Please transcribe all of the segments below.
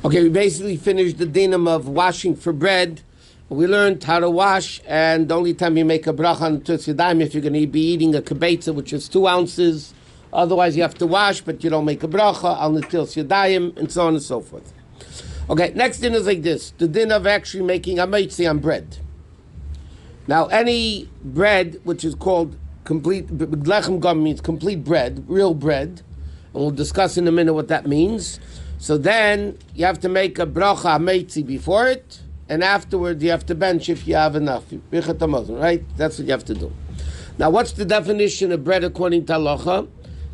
Okay, we basically finished the dinam of washing for bread. We learned how to wash, and the only time you make a bracha on Tus Yadayim if you're going to be eating a kibetza, which is 2 ounces. Otherwise, you have to wash, but you don't make a bracha on the Tus Yadayim, and so on and so forth. Okay, next din is like this: the din of actually making a hamotzi on bread. Now, any bread which is called complete lechem gam means complete bread, real bread, and we'll discuss in a minute what that means. So then you have to make a bracha hamotzi before it, and afterwards you have to bench if you have enough. Right? That's what you have to do. Now, what's the definition of bread according to halacha?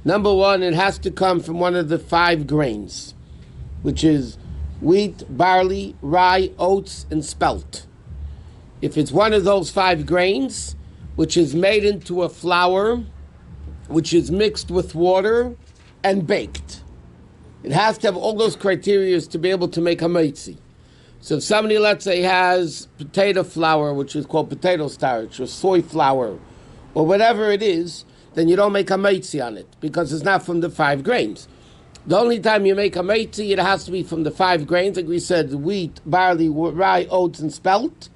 Number one, it has to come from one of the 5 grains, which is wheat, barley, rye, oats, and spelt. If it's one of those 5 grains, which is made into a flour, which is mixed with water and baked, it has to have all those criteria to be able to make hamotzi. So if somebody, let's say, has potato flour, which is called potato starch, or soy flour, or whatever it is, then you don't make hamotzi on it, because it's not from the 5 grains. The only time you make hamotzi, it has to be from the 5 grains, like we said, wheat, barley, rye, oats, and spelt.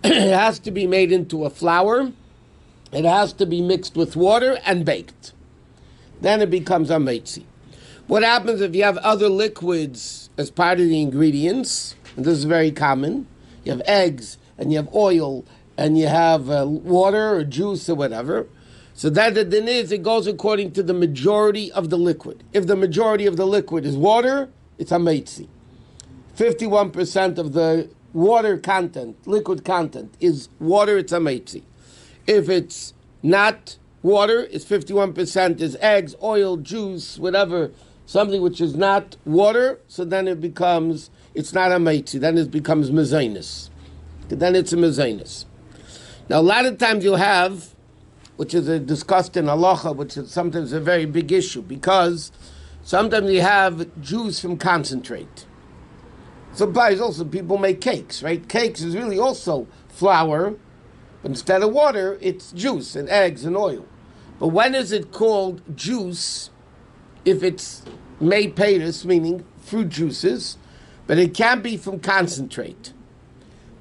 It has to be made into a flour. It has to be mixed with water and baked. Then it becomes hamotzi. What happens if you have other liquids as part of the ingredients? And this is very common. You have eggs, and you have oil, and you have water or juice or whatever. So that the din is, it goes according to the majority of the liquid. If the majority of the liquid is water, it's hamotzi. 51% of the water content, liquid content, is water, it's hamotzi. If it's not water, it's 51% is eggs, oil, juice, whatever, something which is not water, so then it becomes, it's not hamotzi, then it becomes mezainis. Then it's a mezainis. Now a lot of times you'll have, which is discussed in halacha, which is sometimes a very big issue, because sometimes you have juice from concentrate. Sometimes also people make cakes, right? Cakes is really also flour, but instead of water, it's juice and eggs and oil. But when is it called juice? If it's made peiros, meaning fruit juices, but it can't be from concentrate.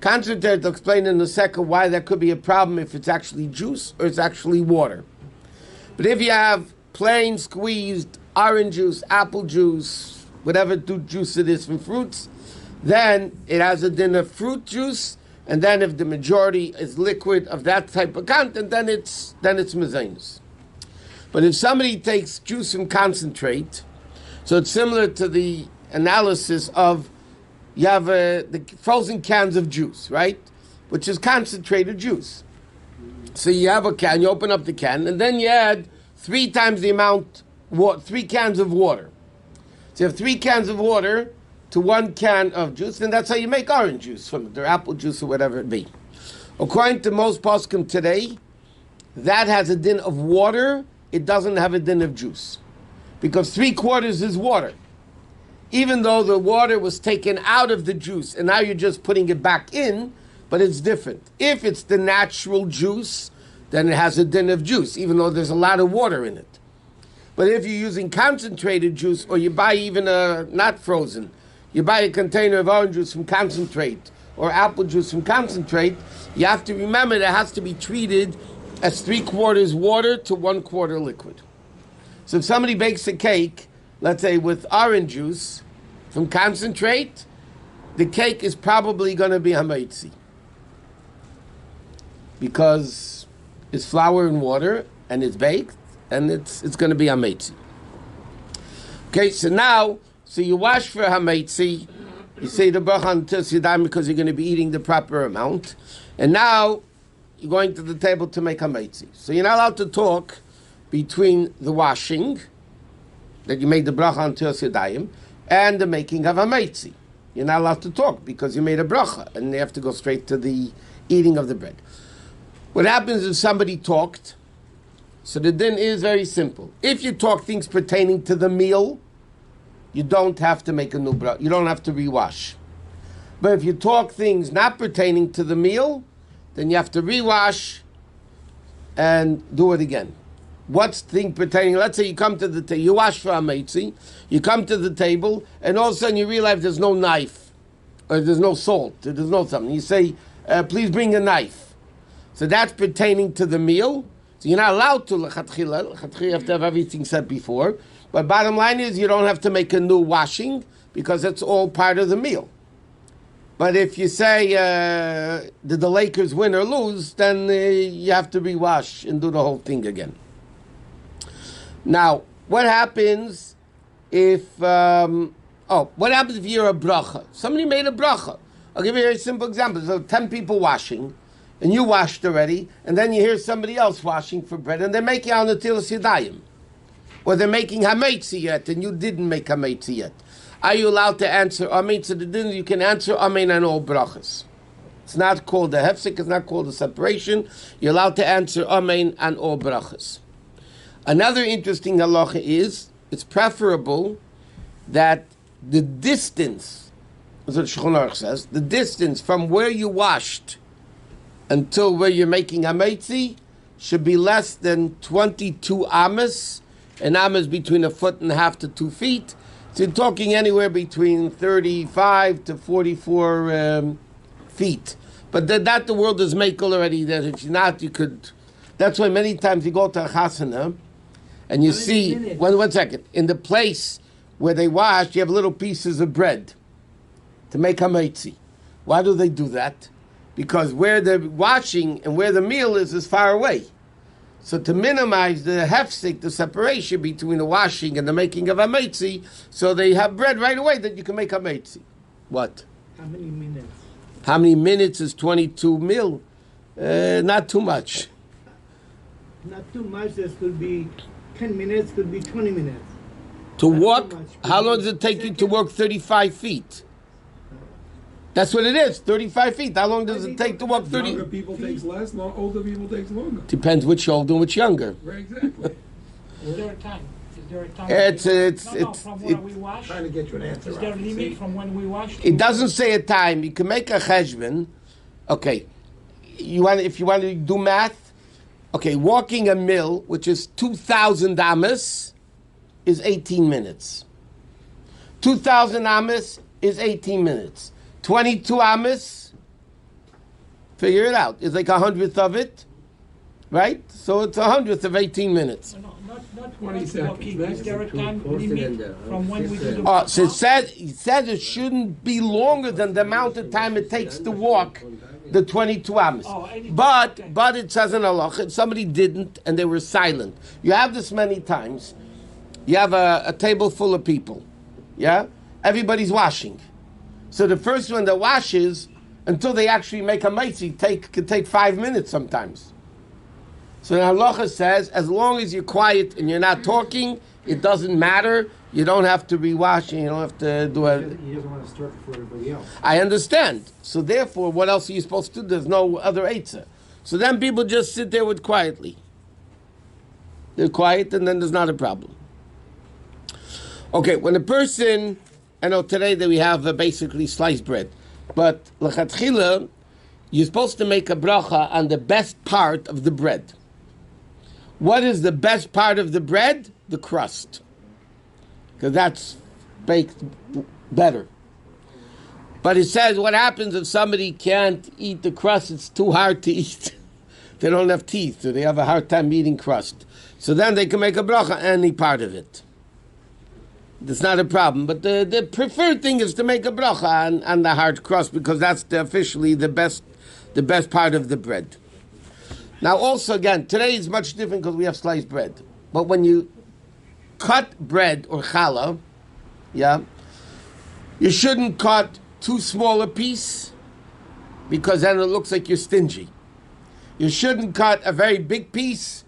Concentrate, I'll explain in a second why that could be a problem if it's actually juice or it's actually water. But if you have plain squeezed orange juice, apple juice, whatever juice it is from fruits, then it has a din of fruit juice, and then if the majority is liquid of that type of content, then it's mezainis. But if somebody takes juice from concentrate, so it's similar to the analysis of you have the frozen cans of juice, right? Which is concentrated juice. So you have a can, you open up the can, and then you add 3 times the amount, 3 cans of water. So you have 3 cans of water to 1 can of juice, and that's how you make orange juice from it, or apple juice, or whatever it be. According to most poskim today, that has a din of water, it doesn't have a din of juice. Because 3/4 is water. Even though the water was taken out of the juice, and now you're just putting it back in, but it's different. If it's the natural juice, then it has a din of juice, even though there's a lot of water in it. But if you're using concentrated juice, or you buy even a not frozen, you buy a container of orange juice from concentrate, or apple juice from concentrate, you have to remember that it has to be treated as 3/4 water to 1/4 liquid. So if somebody bakes a cake, let's say with orange juice from concentrate, the cake is probably going to be hamotzi, because it's flour and water, and it's baked, and it's going to be hamotzi. Okay, so now, so you wash for hamotzi, you say the bracha on Tus Yadayim because you're going to be eating the proper amount, and now you're going to the table to make hamotzi. So you're not allowed to talk between the washing, that you made the bracha on Tus Yadayim, and the making of hamotzi. You're not allowed to talk because you made a bracha, and you have to go straight to the eating of the bread. What happens if somebody talked? So the din is very simple. If you talk things pertaining to the meal, you don't have to make a new bracha. You don't have to rewash. But if you talk things not pertaining to the meal, then you have to rewash and do it again. what's the thing pertaining? Let's say you come to the table, you wash for Hamotzi, you come to the table, and all of a sudden you realize there's no knife, or there's no salt, or there's no something. You say, please bring a knife. So that's pertaining to the meal. So you're not allowed to lechatchila. Lechatchila, you have to have everything said before. But bottom line is, you don't have to make a new washing, because it's all part of the meal. But if you say, did the Lakers win or lose, then you have to rewash and do the whole thing again. Now, what happens if, what happens if you're a bracha? Somebody made a bracha. I'll give you a very simple example. So 10 people washing, and you washed already, and then you hear somebody else washing for bread, and they're making al netilas yadayim. Or they're making hamotzi yet, and you didn't make hamotzi yet. Are you allowed to answer amen? So you can answer amen on all brachas. It's not called a hefsek, it's not called a separation. You're allowed to answer amen on all brachas. Another interesting halacha is, it's preferable that the distance, as what Shulchan Aruch says, the distance from where you washed until where you're making hamotzi should be less than 22 amas. An amma is between 1.5 feet to 2 feet. So you're talking anywhere between 35 to 44 feet. But that the world is makel already. That if you're not, you could. That's why many times you go to a chasana and you see, one second, in the place where they wash, you have little pieces of bread to make hamotzi. Why do they do that? Because where they're washing and where the meal is far away. So to minimize the hefsek, the separation between the washing and the making of hamotzi, so they have bread right away that you can make hamotzi. What? How many minutes? How many minutes is 22 mil? Not too much. Not too much. This could be 10 minutes, could be 20 minutes. To Not walk? too much. How long does it take you to walk 35 feet? That's what it is, 35 feet. How long does it take to walk 30? Younger people takes less, older people takes longer. Depends which older and which younger. Right, exactly. Is there a time? Is there a time? From when we wash? Trying to get you an answer. Is there a limit from when we wash? It doesn't say a time. You can make a cheshbon. Okay, if you want to do math. Okay, walking a mil, which is 2,000 amas, is 18 minutes. 2,000 amas is 18 minutes. 22 amas, figure it out. It's like 100th of it, right? So it's 100th of 18 minutes. No, not 20 walking. seconds. Is there a time limit from when we do the So it said it shouldn't be longer than the amount of time it takes to walk the 22 amas. But it says in halacha, somebody didn't and they were silent. You have this many times. You have a table full of people, yeah? Everybody's washing. So the first one that washes, until they actually make a hamotzi, could take 5 minutes sometimes. So the halacha says, as long as you're quiet and you're not talking, it doesn't matter. You don't have to rewash and you don't have to do a... He doesn't want to start before everybody else. I understand. So therefore, what else are you supposed to do? There's no other eitzah. So then people just sit there with quietly. They're quiet and then there's not a problem. Okay, when a person... I know today that we have basically sliced bread. But l'chatchila, you're supposed to make a bracha on the best part of the bread. What is the best part of the bread? The crust. Because that's baked better. But it says what happens if somebody can't eat the crust, it's too hard to eat. They don't have teeth, so they have a hard time eating crust. So then they can make a bracha on any part of it. That's not a problem, but the preferred thing is to make a bracha on the hard crust because that's officially the best part of the bread. Now also again, today is much different because we have sliced bread. But when you cut bread or challah, yeah, you shouldn't cut too small a piece because then it looks like you're stingy. You shouldn't cut a very big piece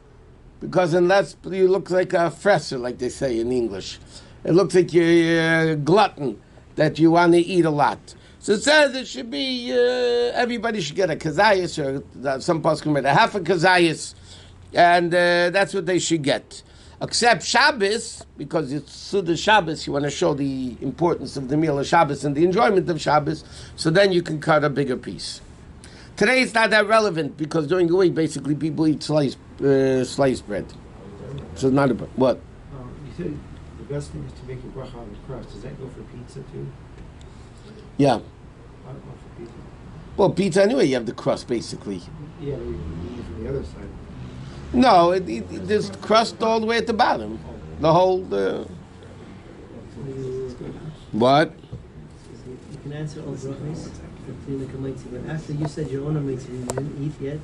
because unless you look like a fresser, like they say in English. It looks like you're a glutton, that you want to eat a lot. So it says it should be, everybody should get a kazayas, or some poskim get a half a kazayas, and that's what they should get. Except Shabbos, because it's Suda Shabbos, you want to show the importance of the meal of Shabbos and the enjoyment of Shabbos, so then you can cut a bigger piece. Today it's not that relevant, because during the week, basically, people eat sliced bread. So it's not a what? You said the best thing is to make a bracha on the crust. Does that go for pizza too? Yeah. I don't know for pizza. Well, pizza anyway, you have the crust basically. Yeah, we eat from the other side. No, there's crust all the way at the bottom. The whole. What? You can answer all brachos, but after you said your own Hamotzi, you didn't eat yet. You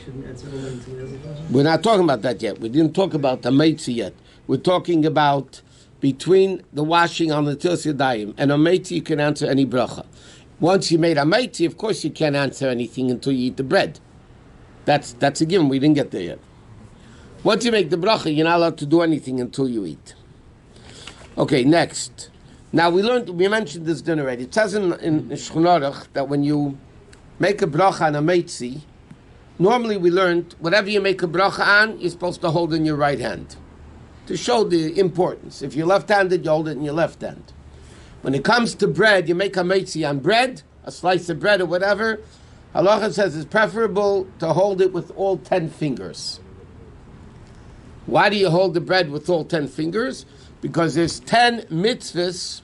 shouldn't answer all Hamotzi. We're not talking about that yet. We didn't talk about the Hamotzi yet. We're talking about between the washing on the Tilas Yadayim and Hamotzi, you can answer any bracha. Once you made Hamotzi, of course you can't answer anything until you eat the bread. That's a given. We didn't get there yet. Once you make the bracha, you're not allowed to do anything until you eat. Okay, next. Now we mentioned this dinner already. It says in Shulchan Aruch that when you make a bracha on a Hamotzi, normally we learned whatever you make a bracha on, you're supposed to hold in your right hand to show the importance. If you're left-handed, you hold it in your left hand. When it comes to bread, you make a Hamotzi on bread, a slice of bread or whatever. Halacha says it's preferable to hold it with all 10 fingers. Why do you hold the bread with all 10 fingers? Because there's 10 mitzvahs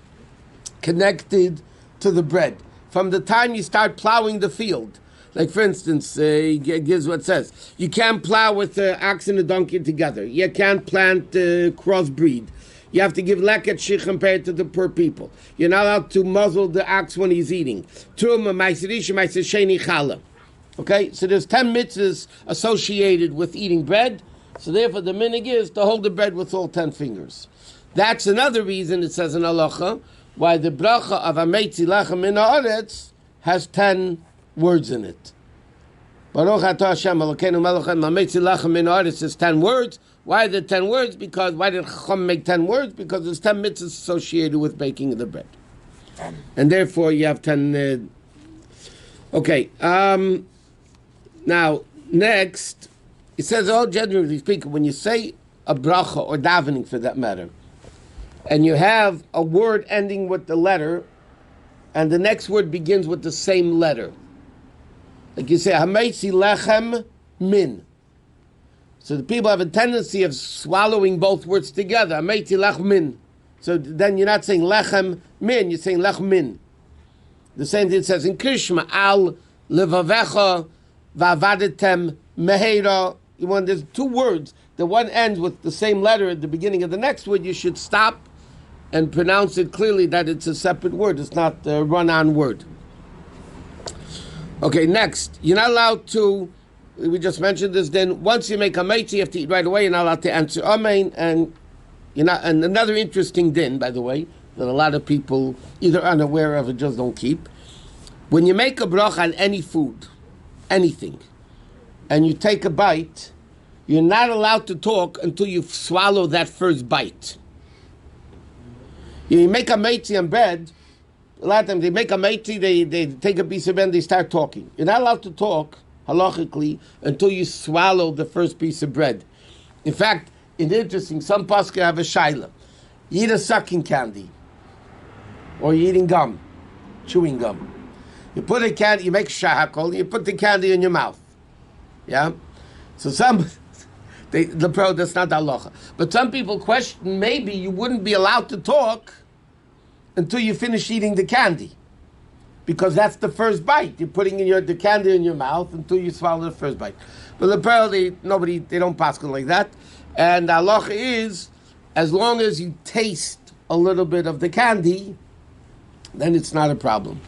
connected to the bread. From the time you start plowing the field, like for instance, he gives what it says, you can't plow with the ox and a donkey together. You can't plant crossbreed. You have to give leket shich compared to the poor people. You're not allowed to muzzle the ox when he's eating. Okay, so there's 10 mitzvahs associated with eating bread. So therefore the minhag is to hold the bread with all 10 fingers. That's another reason it says in halacha why the bracha of Hamotzi lechem min haaretz has 10 words in it. Baruch atah Hashem Elokeinu melech Hamotzi lechem min haaretz is 10 words. Why are there 10 words? Because why did Chacham make 10 words? Because there's 10 mitzvahs associated with baking the bread, and therefore you have 10. Okay. Now next. It says, generally speaking, when you say a bracha or davening for that matter, and you have a word ending with the letter, and the next word begins with the same letter, like you say, Hamotzi lechem min. So the people have a tendency of swallowing both words together, Hamotzi lechem min. So then you're not saying lechem min, you're saying lechem min. The same thing it says in Krishma, al levavecha vavadetem meheira. When there's two words, the one ends with the same letter at the beginning of the next word, you should stop and pronounce it clearly that it's a separate word. It's not a run-on word. Okay, next. You're not allowed to, we just mentioned this, then once you make a Hamotzi, you have to eat right away. You're not allowed to answer Amen. And and another interesting din, by the way, that a lot of people either unaware of or just don't keep. When you make a bracha on any food, anything, and you take a bite, you're not allowed to talk until you swallow that first bite. You make a Hamotzi on bread, a lot of times they make a Hamotzi, they take a piece of bread and they start talking. You're not allowed to talk, halachically, until you swallow the first piece of bread. In fact, it's interesting, some pasuk have a shaila. You eat a sucking candy, or you're eating gum, chewing gum. You put a candy, you make shahakol, you put the candy in your mouth. Yeah? So that's not the halacha. But some people question, maybe you wouldn't be allowed to talk until you finish eating the candy. Because that's the first bite. You're putting the candy in your mouth until you swallow the first bite. But apparently, they don't pass like that. And the halacha is, as long as you taste a little bit of the candy, then it's not a problem.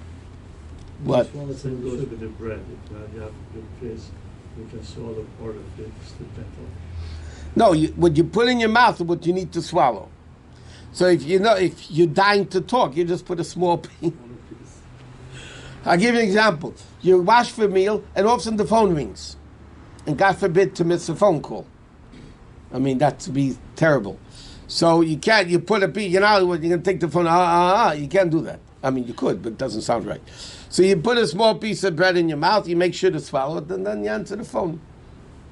What? Same goes with the bread. If you have a good piece, you can swallow part of it. No, what you put in your mouth is what you need to swallow. So if you're dying to talk, you just put a small piece. I'll give you an example. You wash for a meal, and all of a sudden the phone rings. And God forbid to miss a phone call. I mean, that would be terrible. So you put a piece, you're going to take the phone, you can't do that. I mean, you could, but it doesn't sound right. So you put a small piece of bread in your mouth, you make sure to swallow it, and then you answer the phone.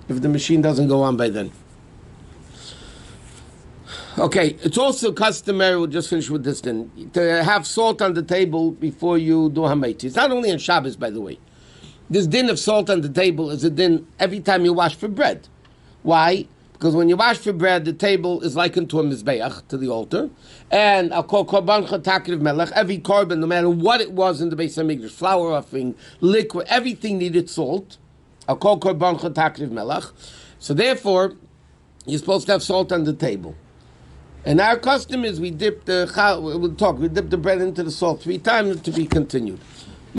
If the machine doesn't go on by then. Okay, it's also customary, we'll just finish with this then, to have salt on the table before you do Hamotzi. It's not only on Shabbos, by the way. This din of salt on the table is a din every time you wash for bread. Why? Because when you wash for bread, the table is likened to a mizbeach, to the altar. And I'll call korban chatakriv melech, every korban, no matter what it was in the Beis HaMikdash, flour offering, liquid, everything needed salt. I'll call korban chatakriv melech. So therefore, you're supposed to have salt on the table. And our custom is we dip the bread into the salt 3 times to be continued.